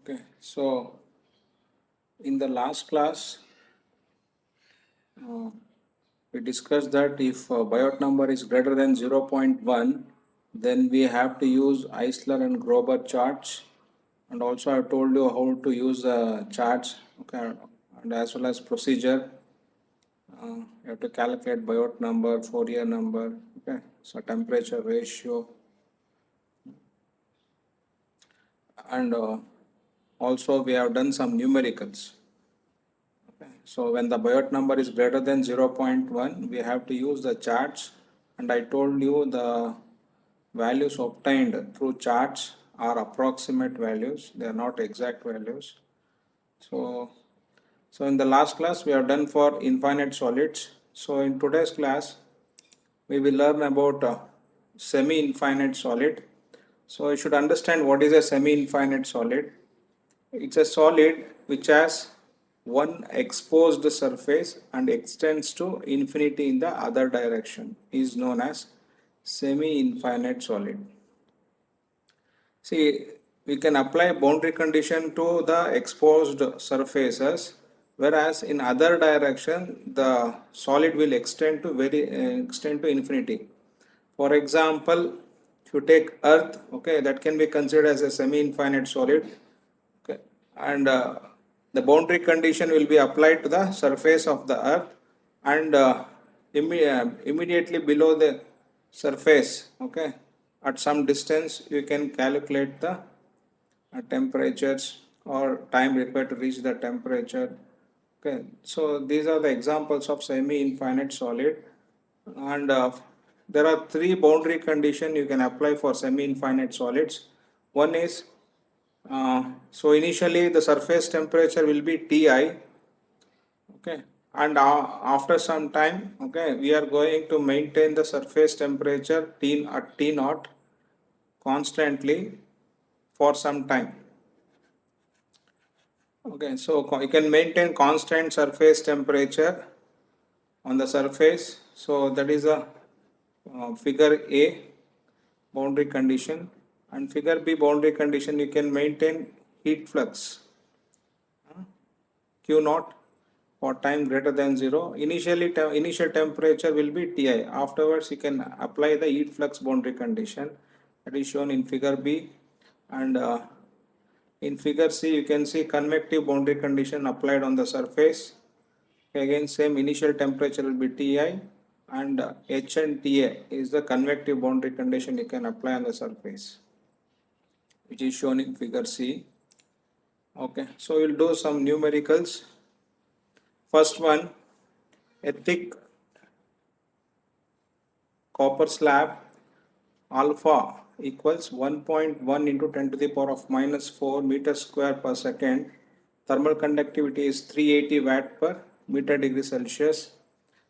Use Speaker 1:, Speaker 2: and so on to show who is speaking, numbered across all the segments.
Speaker 1: Okay, so in the last class, uh, we discussed that if Biot number is greater than 0.1, then we have to use Eisler and Grober charts. And also I told you how to use the charts, okay, and as well as procedure. You have to calculate Biot number, Fourier number, okay, so temperature ratio, and also we have done some numericals. So when the Biot number is greater than 0.1, we have to use the charts. And I told you the values obtained through charts are approximate values. They are not exact values. So in the last class, we have done for infinite solids. So in today's class, we will learn about semi-infinite solid. So you should understand what is a semi-infinite solid. It's a solid which has one exposed surface and extends to infinity in the other direction is known as semi-infinite solid. See, we can apply boundary condition to the exposed surfaces, whereas in other direction the solid will extend to infinity. For example, if you take Earth, okay, that can be considered as a semi-infinite solid. Okay. And the boundary condition will be applied to the surface of the earth, and immediately below the surface, okay, at some distance you can calculate the temperatures or time required to reach the temperature. Okay, so these are the examples of semi-infinite solid, and there are three boundary conditions you can apply for semi-infinite solids. One is so initially the surface temperature will be Ti, okay, and after some time, okay, we are going to maintain the surface temperature T at T naught constantly for some time. Okay, so you can maintain constant surface temperature on the surface. So that is a figure A boundary condition, and figure B boundary condition you can maintain heat flux Q naught for time greater than 0. Initial temperature will be Ti. Afterwards, you can apply the heat flux boundary condition that is shown in figure B. And in figure C, you can see convective boundary condition applied on the surface. Again, same initial temperature will be Ti, and H and Ta is the convective boundary condition you can apply on the surface, which is shown in figure C. Okay, so we'll do some numericals. First one, a thick copper slab alpha equals 1.1 into 10 to the power of minus 4 meters square per second. Thermal conductivity is 380 watt per meter degree Celsius.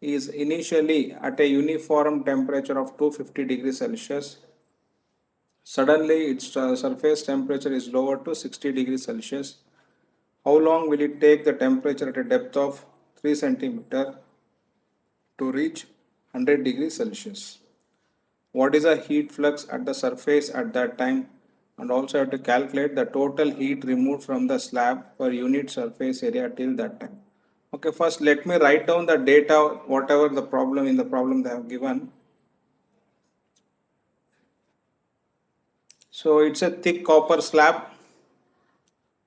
Speaker 1: Is initially at a uniform temperature of 250 degrees Celsius. Suddenly its surface temperature is lowered to 60 degrees Celsius. How long will it take the temperature at a depth of 3 centimeter to reach 100 degrees Celsius? What is the heat flux at the surface at that time, and also have to calculate the total heat removed from the slab per unit surface area till that time. Okay, first let me write down the data, whatever the problem in the problem they have given. So it's a thick copper slab.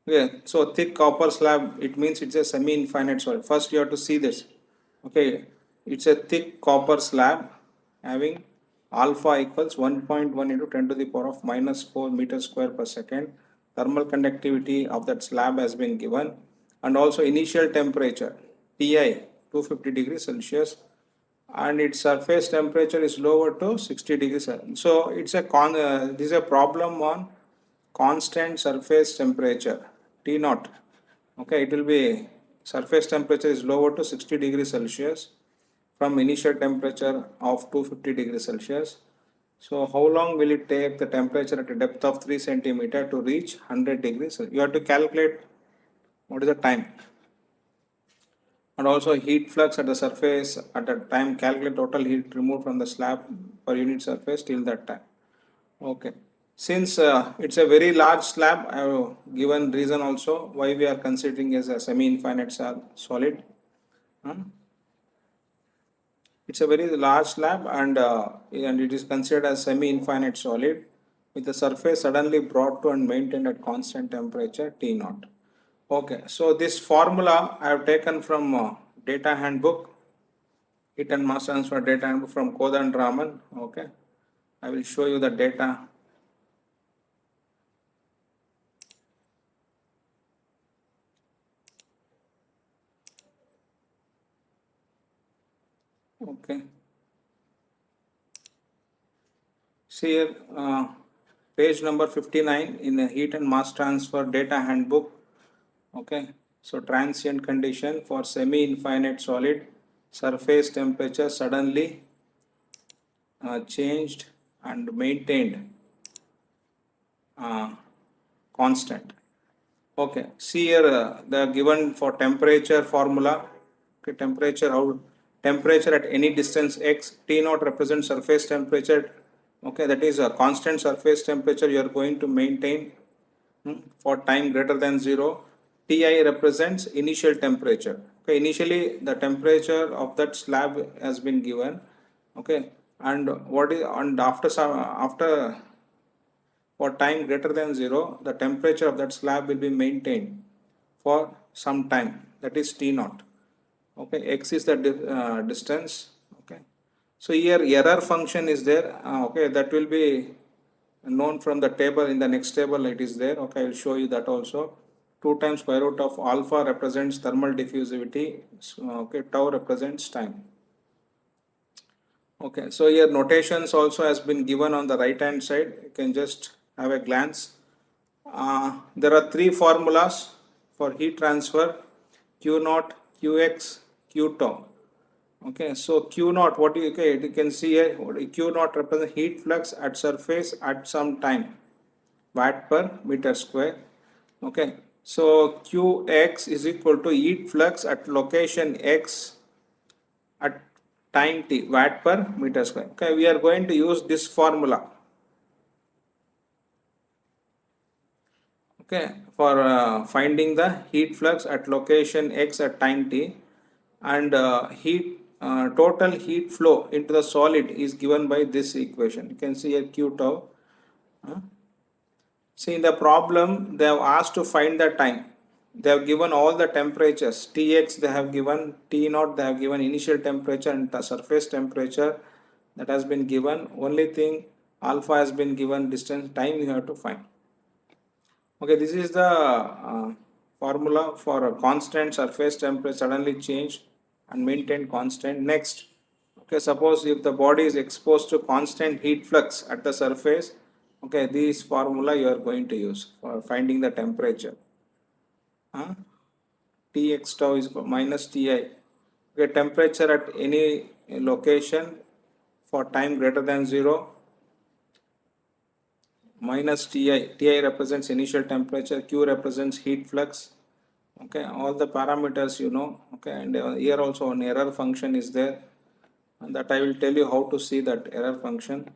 Speaker 1: Okay, so thick copper slab, it means it's a semi-infinite solid. First you have to see this. Okay, it's a thick copper slab having alpha equals 1.1 into 10 to the power of minus 4 meters square per second. Thermal conductivity of that slab has been given, and also initial temperature Ti 250 degrees Celsius, and its surface temperature is lower to 60 degrees. So it's a this is a problem on constant surface temperature T naught. Okay, it will be surface temperature is lower to 60 degrees Celsius from initial temperature of 250 degrees Celsius. So how long will it take the temperature at a depth of 3 centimeter to reach 100 degrees? You have to calculate what is the time, and also heat flux at the surface at a time. Calculate total heat removed from the slab per unit surface till that time. Okay. Since it's a very large slab, I have given reason also why we are considering as a semi-infinite solid. It's a very large slab, and it is considered as semi-infinite solid with the surface suddenly brought to and maintained at constant temperature T naught. Okay, so this formula I have taken from data handbook, heat and mass transfer data handbook from Kodan Raman. Okay, I will show you the data. Okay, see here, page number 59 in the heat and mass transfer data handbook. Okay, so transient condition for semi-infinite solid, surface temperature suddenly changed and maintained constant. Okay, see here the given for temperature formula. Okay, temperature at any distance x, T naught represents surface temperature. Okay, that is a constant surface temperature you are going to maintain for time greater than 0. Ti represents initial temperature. Okay, initially the temperature of that slab has been given. Okay, and what is and after for time greater than 0, the temperature of that slab will be maintained for some time, that is T naught. Okay, x is the distance. Okay, so here error function is there. Okay, that will be known from the table. In the next table it is there. Okay, I will show you that also. 2 times square root of alpha represents thermal diffusivity. Okay, tau represents time. Okay, so here notations also has been given on the right hand side. You can just have a glance. There are three formulas for heat transfer: Q naught, Qx, Q tau. Okay, so Q naught, what you can see here, Q naught represents heat flux at surface at some time, watt per meter square. Okay, so Qx is equal to heat flux at location x at time t, watt per meter square. Okay, we are going to use this formula. Okay, for finding the heat flux at location x at time t, and total heat flow into the solid is given by this equation. You can see here Q tau. See, in the problem they have asked to find the time. They have given all the temperatures. Tx they have given, T naught they have given initial temperature and the surface temperature that has been given. Only thing, alpha has been given, distance, time you have to find. Okay, this is the formula for a constant surface temperature suddenly change and maintain constant. Next, okay, suppose if the body is exposed to constant heat flux at the surface, okay, this formula you are going to use for finding the temperature. Tx tau is minus Ti. Okay, temperature at any location for time greater than 0 minus Ti. Ti represents initial temperature, Q represents heat flux. Okay, all the parameters you know. Okay, and here also an error function is there, and that I will tell you how to see that error function.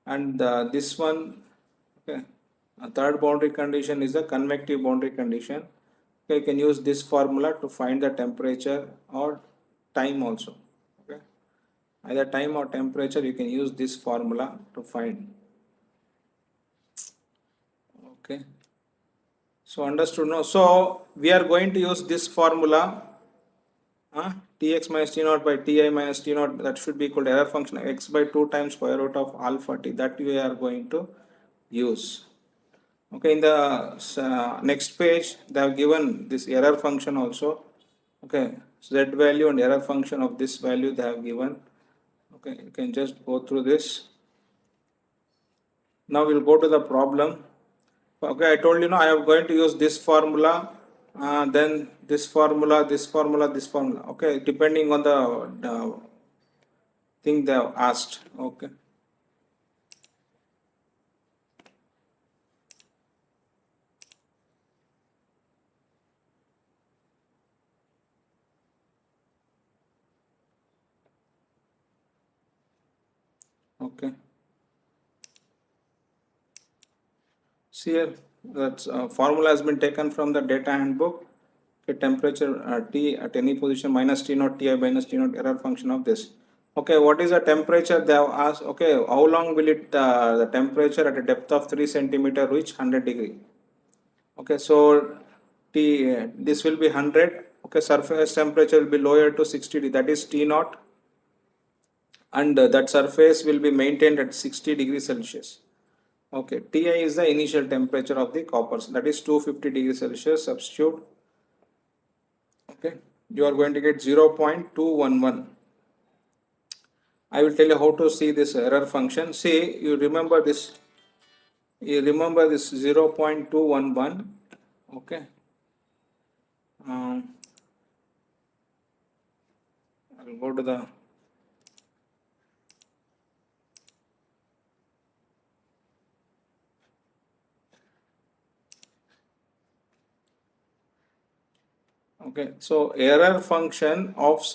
Speaker 1: And this one, okay, a third boundary condition is the convective boundary condition. Okay, you can use this formula to find the temperature or time also. Okay, either time or temperature you can use this formula to find. Okay, so understood. No, so we are going to use this formula. Tx minus T naught by Ti minus T naught, that should be equal to error function x by 2 times square root of alpha t, that we are going to use. Okay, in the next page they have given this error function also. Okay, z value and error function of this value they have given. Okay, you can just go through this. Now we'll go to the problem. Okay, I told you now I am going to use this formula, then this formula, this formula, this formula. Okay, depending on the thing they have asked. Okay. Okay. See here, that formula has been taken from the data handbook. Okay, temperature T at any position minus T naught Ti minus T naught error function of this. Okay, what is the temperature they have asked? Okay, how long will it the temperature at a depth of 3 centimeter reach 100 degree? Okay, so T this will be 100. Okay, surface temperature will be lower to 60 degree, that is T naught, and that surface will be maintained at 60 degrees Celsius. Okay, Ti is the initial temperature of the coppers, that is 250 degrees Celsius. Substitute. Okay, you are going to get 0.211. I will tell you how to see this error function. See, you remember this 0.211. Okay, I'll go to the okay, so error function of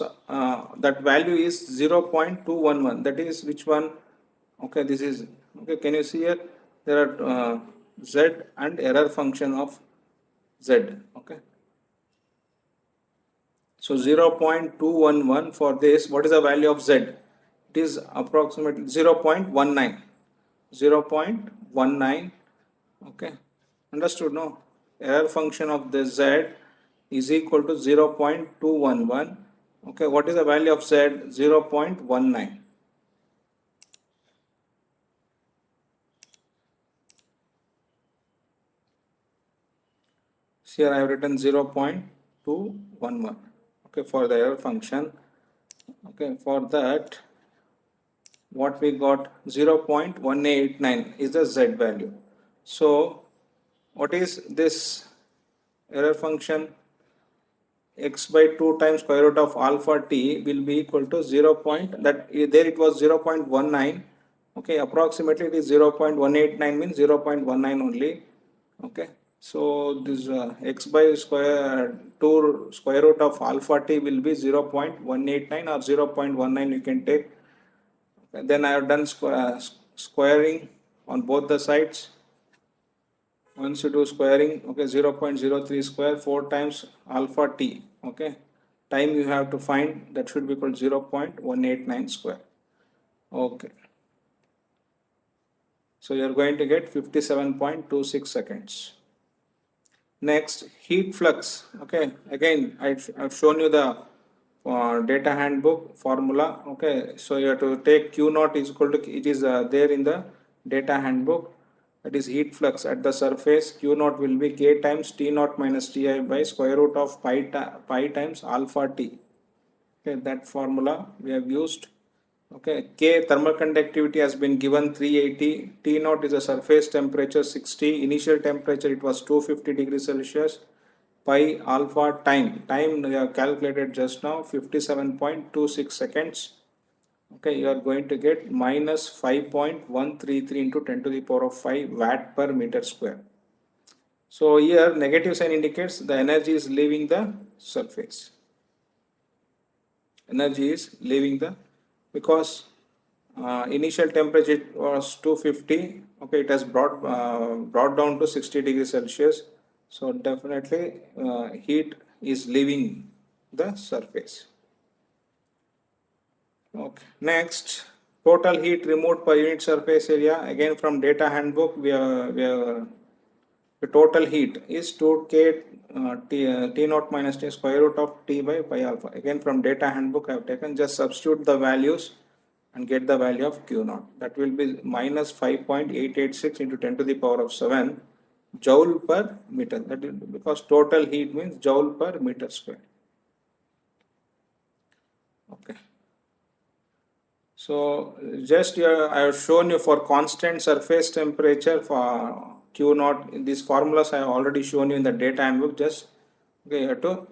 Speaker 1: that value is 0.211. That is which one? Okay, this is okay. Can you see here? There are z and error function of z. Okay, so 0.211 for this. What is the value of z? It is approximately 0.19. 0.19. Okay, understood? No, error function of the z is equal to 0.211. Okay, what is the value of z? 0.19. Here I have written 0.211. Okay, for the error function. Okay, for that what we got, 0.189 is the z value. So what is this error function? X by 2 times square root of alpha t will be equal to 0. That there it was 0.19. Okay, approximately it is 0.189, means 0.19 only. Okay, so this x by square 2 square root of alpha t will be 0.189 or 0.19, you can take. Okay, then I have done squaring on both the sides. Once you do squaring, okay, 0.03 square 4 times alpha t. Okay, time you have to find, that should be equal to 0.189 square. Okay, so you are going to get 57.26 seconds. Next, heat flux. Okay, again I've shown you the data handbook formula. Okay, so you have to take Q naught is equal to, it is there in the data handbook, that is heat flux at the surface. Q naught will be K times T naught minus Ti by square root of pi times alpha T. Okay, that formula we have used. Okay, K thermal conductivity has been given 380. T naught is a surface temperature 60. Initial temperature it was 250 degrees Celsius. Pi alpha time we have calculated just now, 57.26 seconds. Okay, you are going to get minus 5.133 into 10 to the power of 5 watt per meter square. So here negative sign indicates the energy is leaving the surface. Energy is leaving the, because initial temperature was 250. Okay, it has brought down to 60 degrees Celsius. So definitely heat is leaving the surface. Okay, next, total heat removed per unit surface area. Again from data handbook, we are the total heat is 2K T naught minus T square root of T by pi alpha. Again from data handbook I have taken, just substitute the values and get the value of Q naught. That will be minus 5.886 into 10 to the power of 7 joule per meter. That is because total heat means joule per meter square. Okay. So just I have shown you for constant surface temperature for Q naught. These formulas I have already shown you in the data handbook. Just okay, you have to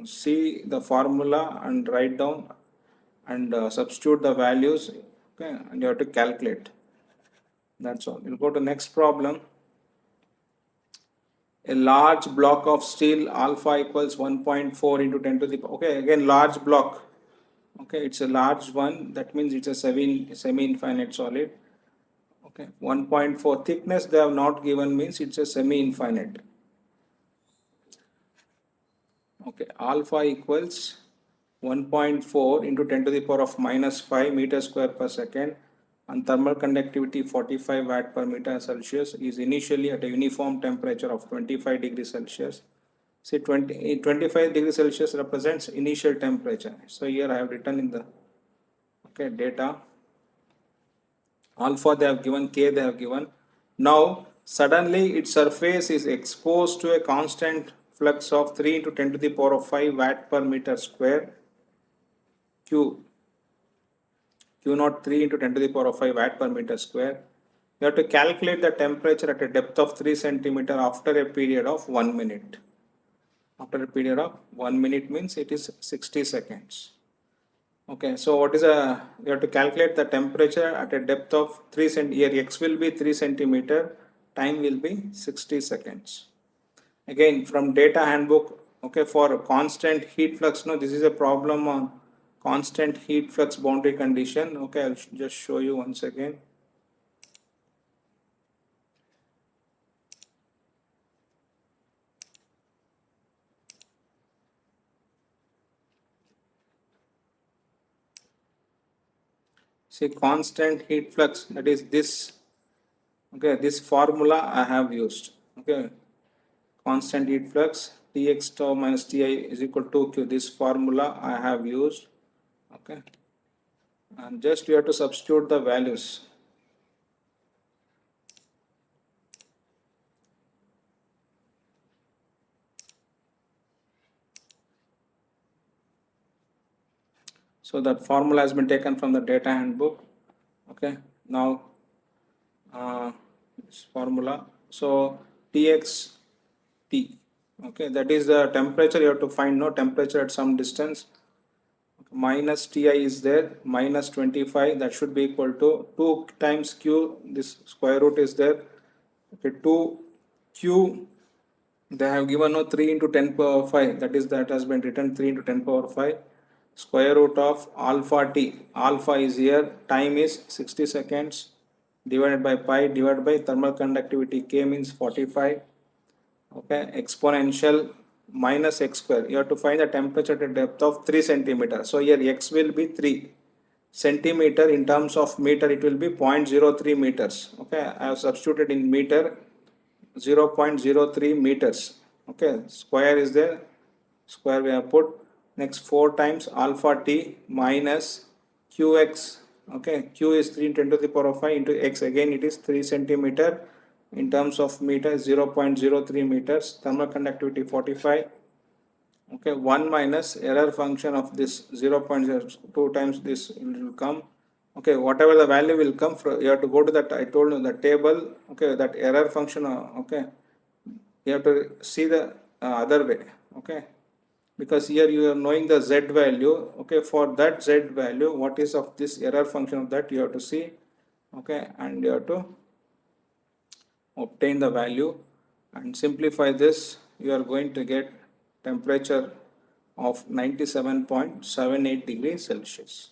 Speaker 1: see the formula and write down and substitute the values. Okay, and you have to calculate. That's all. We'll go to next problem. A large block of steel alpha equals 1.4 into 10 to the, okay, again large block. Okay, it's a large one, that means it's a semi infinite solid. Okay, 1.4 thickness they have not given, means it's a semi-infinite. Okay, alpha equals 1.4 into 10 to the power of minus 5 meter square per second, and thermal conductivity 45 watt per meter Celsius is initially at a uniform temperature of 25 degrees Celsius. See, 25 degrees Celsius represents initial temperature. So here I have written in the data. Alpha they have given, K they have given. Now suddenly its surface is exposed to a constant flux of 3 into 10 to the power of 5 watt per meter square Q. Q naught 3 into 10 to the power of 5 watt per meter square. You have to calculate the temperature at a depth of 3 centimeter after a period of 1 minute. After a period of 1 minute means it is 60 seconds. Okay, so what is you have to calculate the temperature at a depth of 3 cent. Here x will be 3 centimeter, time will be 60 seconds. Again, from data handbook, okay, for constant heat flux, no, this is a problem on constant heat flux boundary condition. Okay, I'll just show you once again. See, constant heat flux, that is this. Okay, this formula I have used. Okay, constant heat flux Tx tau minus Ti is equal to Q. This formula I have used. Okay, and just you have to substitute the values. So that formula has been taken from the data handbook. Okay, now this formula. So Tx T. Okay, that is the temperature you have to find. No temperature at some distance. Minus Ti is there, minus 25, that should be equal to 2 times Q, this square root is there. Okay, 2 Q, they have given no 3 into 10 power 5, that has been written 3 into 10 power 5, square root of alpha T. Alpha is here, time is 60 seconds, divided by pi, divided by thermal conductivity K means 45. Okay, exponential minus x square. You have to find the temperature at a depth of 3 centimeter. So here x will be 3 centimeter. In terms of meter, it will be 0.03 meters. Okay, I have substituted in meter 0.03 meters. Okay, square is there, square we have put. Next 4 times alpha t minus qx. Okay, q is 3 10 to the power of 5 into x, again it is 3 centimeter. In terms of meter, 0.03 meters. Thermal conductivity 45. Okay, 1 minus error function of this 0.02 times this will come. Okay, whatever the value will come, you have to go to that, I told you, the table. Okay, that error function. Okay, you have to see the other way. Okay, because here you are knowing the z value. Okay, for that z value, what is of this error function of that you have to see. Okay, and you have to obtain the value and simplify this. You are going to get temperature of 97.78 degrees Celsius.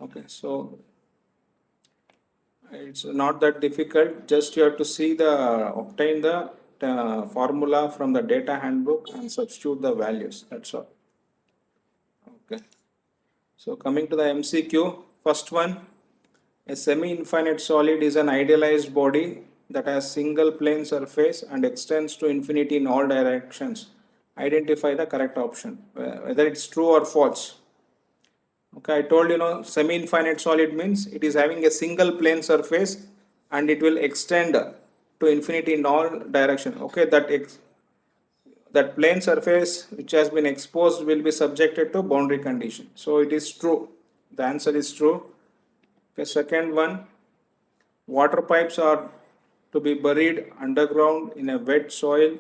Speaker 1: Okay, so it's not that difficult, just you have to see the obtain the formula from the data handbook and substitute the values, that's all. Okay, so coming to the MCQ, first one, a semi-infinite solid is an idealized body that has single plane surface and extends to infinity in all directions. Identify the correct option, whether it's true or false. Okay, I told you, semi-infinite solid means it is having a single plane surface and it will extend to infinity in all direction. Okay, that plane surface which has been exposed will be subjected to boundary condition. So it is true. The answer is true. Okay, second one, water pipes are to be buried underground in a wet soil.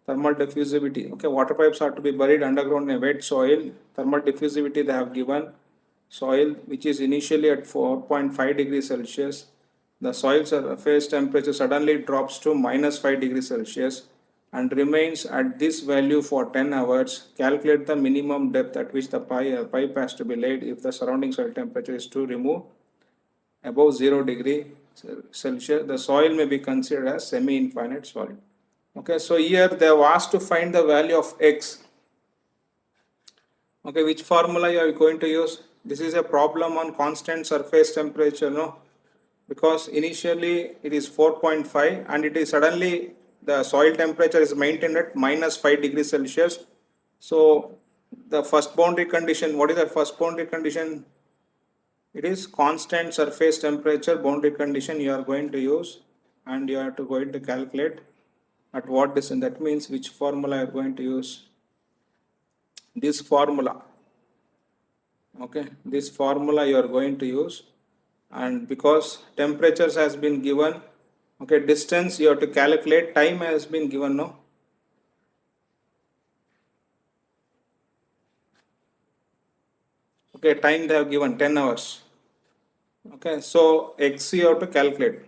Speaker 1: Thermal diffusivity. Okay, water pipes are to be buried underground in a wet soil. Thermal diffusivity they have given. Soil which is initially at 4.5 degrees Celsius. The soil surface temperature suddenly drops to minus 5 degrees Celsius and remains at this value for 10 hours. Calculate the minimum depth at which the pipe has to be laid if the surrounding soil temperature is to remove above 0 degree Celsius, the soil may be considered as semi-infinite solid. Okay, so here they have asked to find the value of x. Okay, which formula you are going to use? This is a problem on constant surface temperature, no? Because initially it is 4.5 and it is suddenly the soil temperature is maintained at minus 5 degrees Celsius. So the first boundary condition, what is the first boundary condition? It is constant surface temperature boundary condition you are going to use, and you are going to calculate at what distance. That means which formula you are going to use? This formula. Okay, this formula you are going to use, and because temperatures has been given, okay, distance you have to calculate, time has been given, no? Okay, time they have given 10 hours. Okay, so x you have to calculate.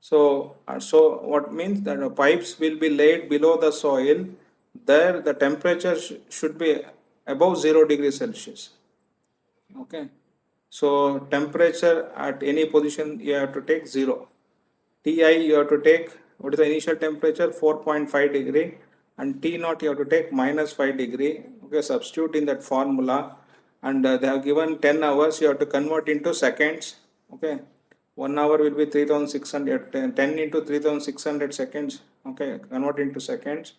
Speaker 1: So what means that the pipes will be laid below the soil. There the temperature should be above 0 degrees Celsius. Okay, so temperature at any position you have to take 0. Ti you have to take, what is the initial temperature? 4.5 degree, and T naught you have to take minus 5 degree. Okay, substitute in that formula, and they have given 10 hours, you have to convert into seconds. Okay, 1 hour will be 3600, 10 into 3600 seconds. Okay, convert into seconds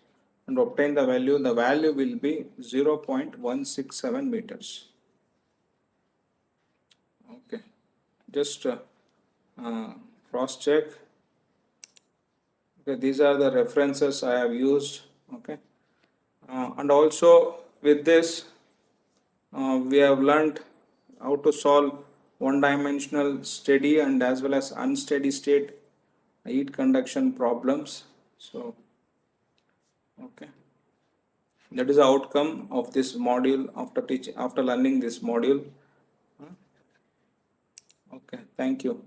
Speaker 1: and obtain the value. The value will be 0.167 meters. Okay, just cross check. Okay, these are the references I have used. Okay, and also with this we have learned how to solve one-dimensional steady and as well as unsteady state heat conduction problems. So okay, that is the outcome of this module after learning this module. Okay, thank you.